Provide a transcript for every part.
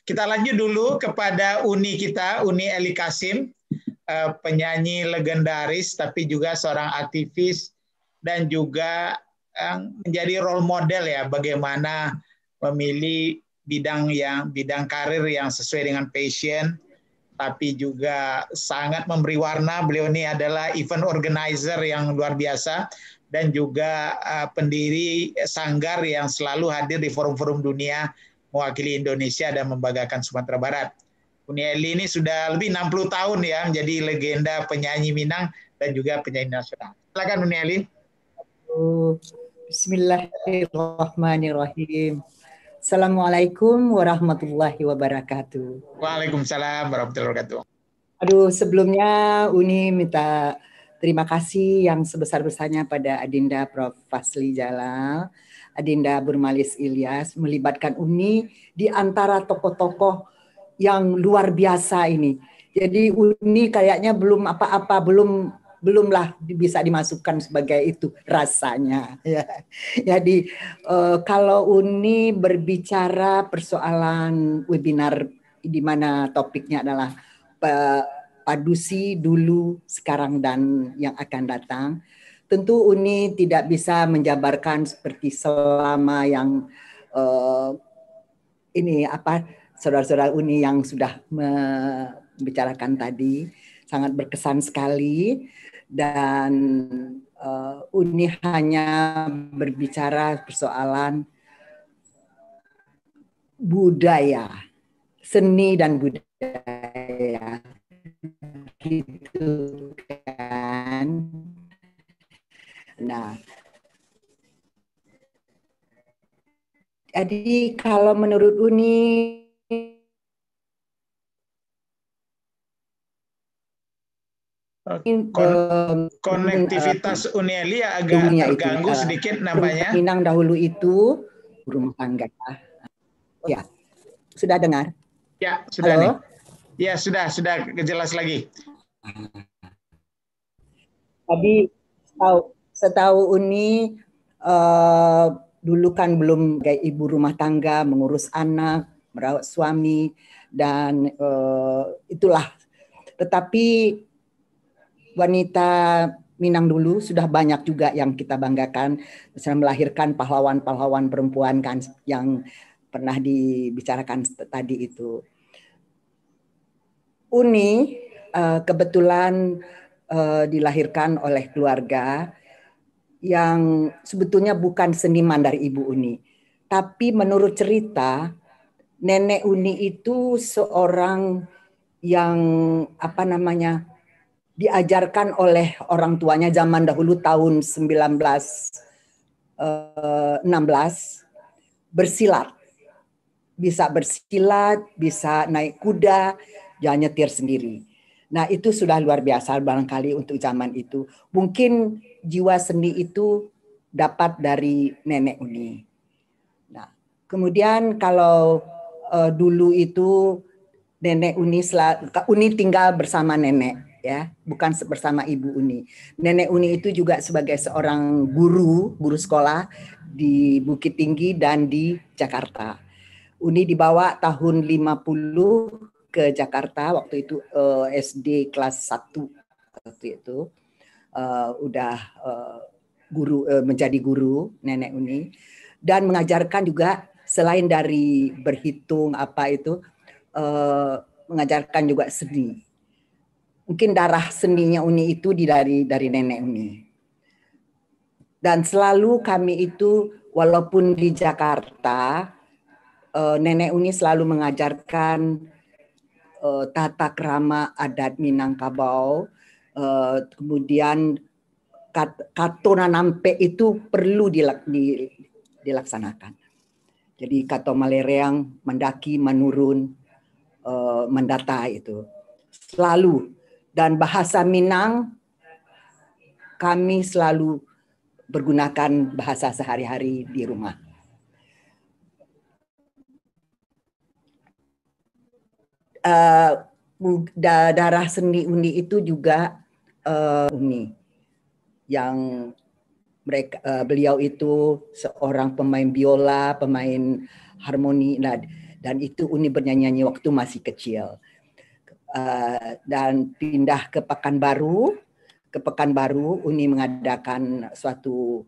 Kita lanjut dulu kepada Uni kita, Uni Eli Kasim, penyanyi legendaris, tapi juga seorang aktivis dan juga menjadi role model ya bagaimana memilih bidang karir yang sesuai dengan passion, tapi juga sangat memberi warna. Beliau ini adalah event organizer yang luar biasa dan juga pendiri sanggar yang selalu hadir di forum-forum dunia mewakili Indonesia dan membanggakan Sumatera Barat. Uni Eli ini sudah lebih 60 tahun ya menjadi legenda penyanyi Minang dan juga penyanyi nasional. Silakan Uni Eli. Bismillahirrahmanirrahim. Assalamualaikum warahmatullahi wabarakatuh. Waalaikumsalam warahmatullahi wabarakatuh. Aduh, sebelumnya Uni minta terima kasih yang sebesar-besarnya pada Adinda Prof. Fasli Jalal, Adinda Burmalis Ilyas, melibatkan Uni di antara tokoh-tokoh yang luar biasa ini. Jadi Uni kayaknya belum apa-apa, belumlah bisa dimasukkan sebagai itu rasanya. Ya. Jadi kalau Uni berbicara persoalan webinar di mana topiknya adalah Padusi dulu, sekarang, dan yang akan datang, tentu Uni tidak bisa menjabarkan seperti selama yang ini apa saudara-saudara Uni yang sudah membicarakan tadi, sangat berkesan sekali. Dan Uni hanya berbicara persoalan budaya, seni dan budaya, gitu kan. Nah, jadi kalau menurut Uni konektivitas Uni Eli agak terganggu sedikit nampaknya. Minang dahulu itu rumah tangga. Ya, sudah dengar? Ya, sudah. Halo? Nih. Ya, sudah jelas lagi. Tadi setahu Uni dulu kan belum kayak ibu rumah tangga, mengurus anak, merawat suami, dan itulah. Tetapi wanita Minang dulu sudah banyak juga yang kita banggakan, misalnya melahirkan pahlawan-pahlawan perempuan kan yang pernah dibicarakan tadi itu. Uni kebetulan dilahirkan oleh keluarga yang sebetulnya bukan seniman dari Ibu Uni. Tapi menurut cerita, Nenek Uni itu seorang yang diajarkan oleh orang tuanya zaman dahulu tahun 1916 bersilat. Bisa bersilat, bisa naik kuda, dan nyetir sendiri. Nah, itu sudah luar biasa barangkali untuk zaman itu. Mungkin jiwa seni itu dapat dari Nenek Uni. Nah, kemudian kalau dulu itu Nenek Uni tinggal bersama nenek, ya, bukan bersama Ibu Uni. Nenek Uni itu juga sebagai seorang guru sekolah di Bukit Tinggi dan di Jakarta. Uni dibawa tahun 50 ke Jakarta, waktu itu SD kelas 1 waktu itu. Udah menjadi guru Nenek Uni, dan mengajarkan juga selain dari berhitung mengajarkan juga seni. Mungkin darah seninya Uni itu dari Nenek Uni. Dan selalu kami itu walaupun di Jakarta, Nenek Uni selalu mengajarkan tata krama adat Minangkabau, kemudian katona nampe itu perlu dilaksanakan. Jadi kato malereang, mendaki, menurun, mendata itu selalu. Dan bahasa Minang kami selalu bergunakan bahasa sehari-hari di rumah. Darah seni Uni itu juga Uni yang beliau itu seorang pemain biola, pemain harmoni. Nah, dan itu Uni bernyanyi waktu masih kecil. Dan pindah ke Pekanbaru. Ke Pekanbaru, Uni mengadakan suatu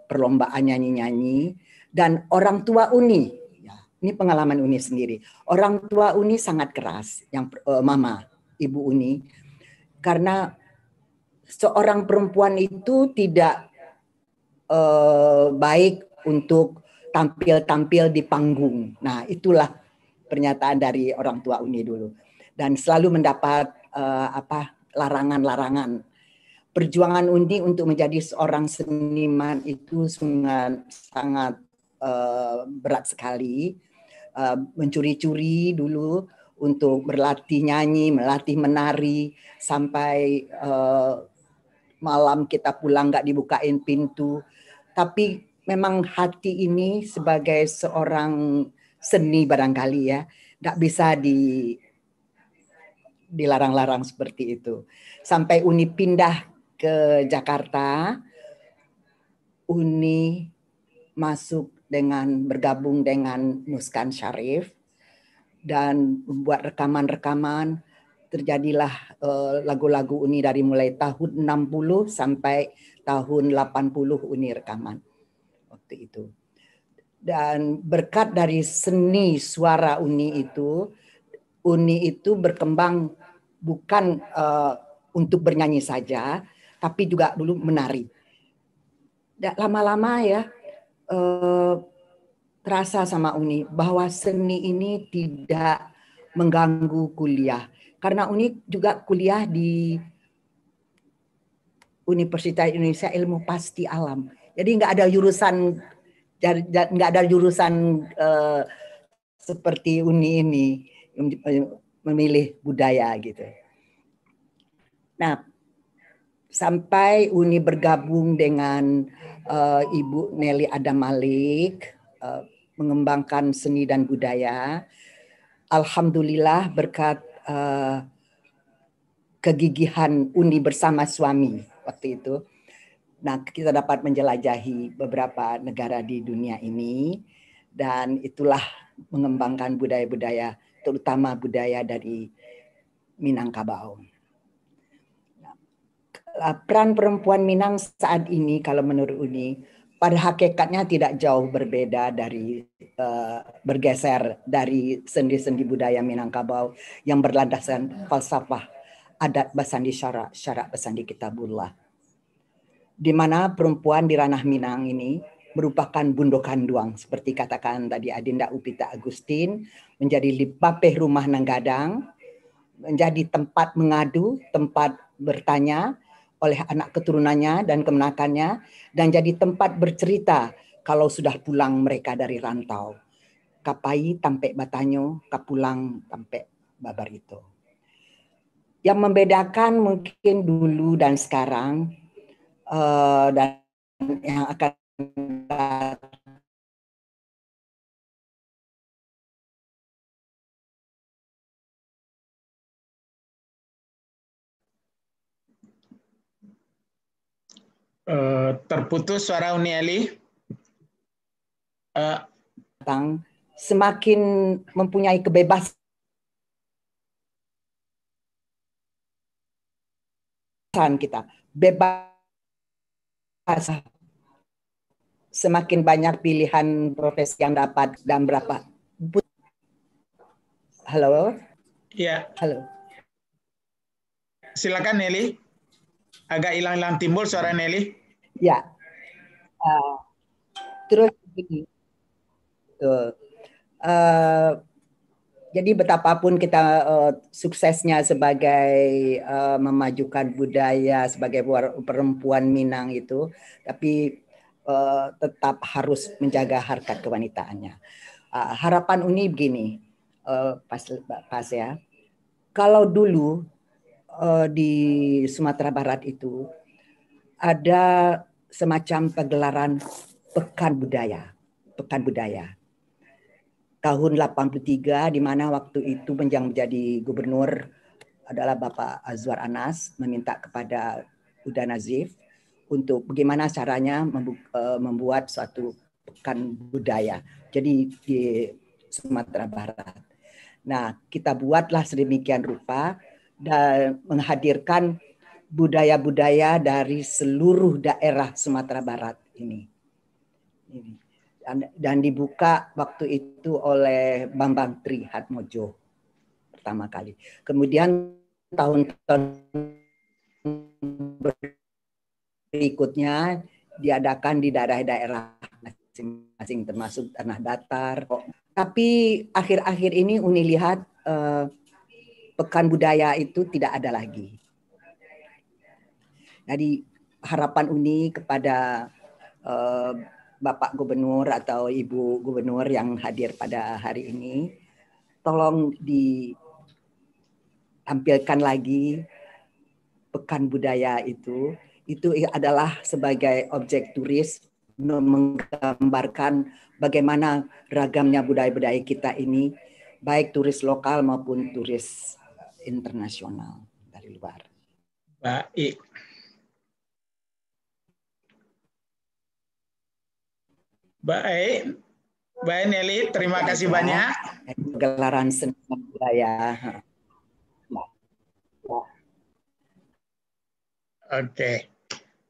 perlombaan nyanyi-nyanyi, dan orang tua Uni, ya, ini pengalaman Uni sendiri. Orang tua Uni sangat keras, yang Mama, Ibu Uni, karena seorang perempuan itu tidak baik untuk tampil-tampil di panggung. Nah, itulah pernyataan dari orang tua Uni dulu, dan selalu mendapat larangan-larangan. Perjuangan Uni untuk menjadi seorang seniman itu sangat berat sekali. Mencuri-curi dulu untuk berlatih nyanyi, melatih menari, sampai malam kita pulang nggak dibukain pintu. Tapi memang hati ini sebagai seorang seni barangkali ya, nggak bisa dilarang-larang seperti itu. Sampai Uni pindah ke Jakarta, Uni bergabung dengan Nuskan Syarif dan membuat rekaman-rekaman. Terjadilah lagu-lagu Uni dari mulai tahun 60 sampai tahun 80 Uni rekaman waktu itu. Dan berkat dari seni suara Uni itu berkembang bukan untuk bernyanyi saja, tapi juga dulu menari. Dan lama-lama ya terasa sama Uni bahwa seni ini tidak mengganggu kuliah. Karena Uni juga kuliah di Universitas Indonesia Ilmu Pasti Alam. Jadi nggak ada jurusan seperti Uni ini memilih budaya gitu. Nah, sampai Uni bergabung dengan Ibu Nelly Adam Malik, mengembangkan seni dan budaya. Alhamdulillah berkat kegigihan Uni bersama suami waktu itu. Nah, kita dapat menjelajahi beberapa negara di dunia ini, dan itulah mengembangkan budaya-budaya, terutama budaya dari Minangkabau. Peran perempuan Minang saat ini, kalau menurut Uni, pada hakikatnya tidak jauh berbeda dari bergeser dari sendi-sendi budaya Minangkabau yang berlandaskan falsafah adat basandi syarak basandi kitabullah, di mana perempuan di ranah Minang ini merupakan bundo kanduang, seperti katakan tadi Adinda Upita Agustin, menjadi lipapeh rumah Nanggadang, menjadi tempat mengadu, tempat bertanya oleh anak keturunannya dan kemenakannya, dan jadi tempat bercerita kalau sudah pulang mereka dari rantau. Kapai tampe batanyo, kapulang tampe babarito. Yang membedakan mungkin dulu dan sekarang, dan yang akan terputus suara Uni Eli. Semakin mempunyai kebebasan kita, bebas, semakin banyak pilihan profesi yang dapat dan berapa. Halo? Ya. Halo. Silakan Nelly. Agak hilang-hilang timbul suara Nelly. Ya. Terus begini. Jadi betapapun kita suksesnya sebagai memajukan budaya sebagai perempuan Minang itu, tapi tetap harus menjaga harkat kewanitaannya. Harapan Uni begini, pas ya. Kalau dulu di Sumatera Barat itu ada semacam pagelaran pekan budaya. Tahun 83, di mana waktu itu yang menjadi gubernur adalah Bapak Azwar Anas, meminta kepada Uda Nazif untuk bagaimana caranya membuat suatu pekan budaya. Jadi Sumatera Barat. Nah, kita buatlah sedemikian rupa dan menghadirkan budaya-budaya dari seluruh daerah Sumatera Barat ini. Dan dibuka waktu itu oleh Bambang Trihatmojo pertama kali. Kemudian tahun-tahun berikutnya diadakan di daerah-daerah masing-masing termasuk tanah datar. Tapi akhir-akhir ini Uni lihat pekan budaya itu tidak ada lagi. Jadi harapan Uni kepada Bapak Gubernur atau Ibu Gubernur yang hadir pada hari ini, tolong ditampilkan lagi pekan budaya itu adalah sebagai objek turis menggambarkan bagaimana ragamnya budaya-budaya kita ini, baik turis lokal maupun turis internasional dari luar. Baik. Baik, baik Nelly, terima kasih banyak. Gelaran seni budaya. Oke,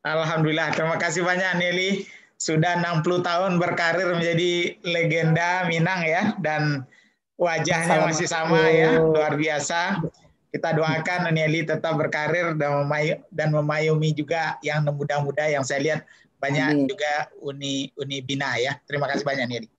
alhamdulillah, terima kasih banyak Nelly. Sudah 60 tahun berkarir menjadi legenda Minang ya, dan wajahnya masih sama ya, luar biasa. Kita doakan Nelly tetap berkarir dan memayungi juga yang muda-muda yang saya lihat banyak juga Uni Bina ya. Terima kasih banyak Nelly.